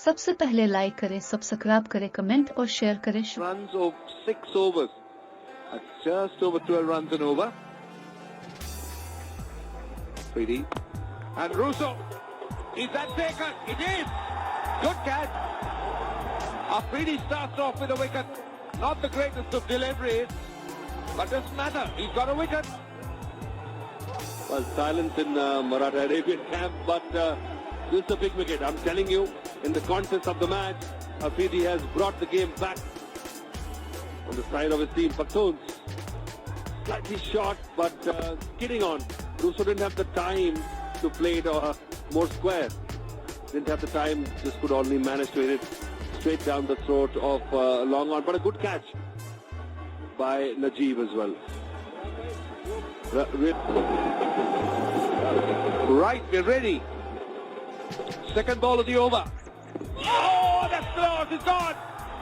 सबसे पहले लाइक करें, सब्सक्राइब करें, कमेंट और शेयर करें। Runs of 6 overs. Just over 12 runs and over. Afridi. And Russo. Is that taken? It is. Good catch. Afridi starts off with a wicket. Not the greatest of deliveries, but doesn't matter. He's got a wicket. Well, silence in Maratha Arabian camp, but this is a big wicket. I'm telling you, in the contest of the match, Afridi has brought the game back on the side of his team. Pakhtuns slightly short, but skidding on. Russo didn't have the time to play it more square. Didn't have the time, just could only manage to hit it straight down the throat of long on. But a good catch by Najib as well. Right, we're ready. Second ball of the over. Oh, that's close. It's gone.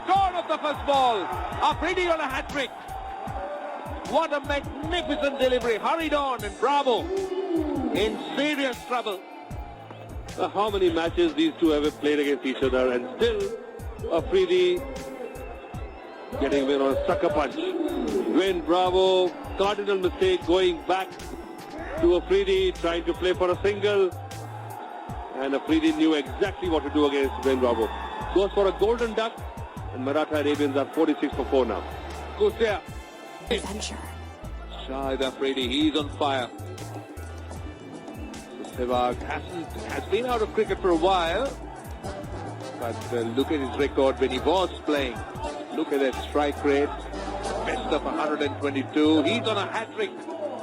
Gone off the first ball. Afridi on a hat-trick. What a magnificent delivery. Hurried on and bravo. In serious trouble. How many matches these two have played against each other, and still Afridi getting win on a sucker punch. Win, bravo. Cardinal mistake going back to Afridi, trying to play for a single. And Afridi knew exactly what to do against Win Bravo. Goes for a golden duck, and Maratha Arabians are 46 for 4 now. Goes there. Adventure. Shahid Afridi, he's on fire. Sehwag has been out of cricket for a while. But look at his record when he was playing. Look at that strike rate. Best of 122. He's on a hat-trick.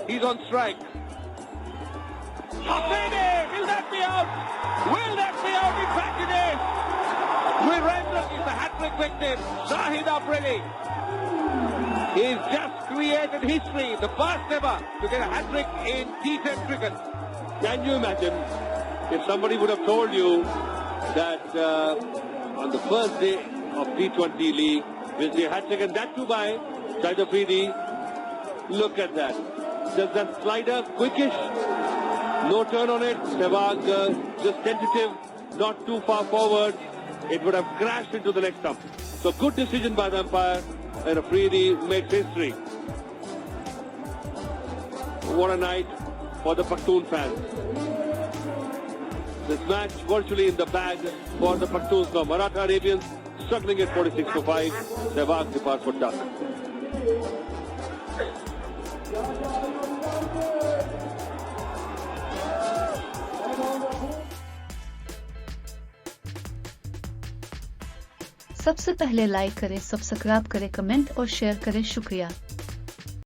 He's on strike. Afridi! Will that be out? Will that be out? In fact it is. Virendra is the hat-trick victim. Shahid Afridi. He's just created history. The first ever to get a hat-trick in T10 cricket. Can you imagine if somebody would have told you that on the first day of T20 league, we'll see a hat-trick, and that too by Shahid Afridi. Look at that. Does that slider quickish? No turn on it. Sehwag just tentative, not too far forward. It would have crashed into the next stump. So good decision by the umpire, and Afridi makes history. What a night for the Pakhtun fans. This match virtually in the bag for the Pakhtuns now. Maratha Arabians struggling at 46 for 5. Sehwag departs for duck. सबसे पहले like करें, subscribe करें, comment और share करें। शुक्रिया।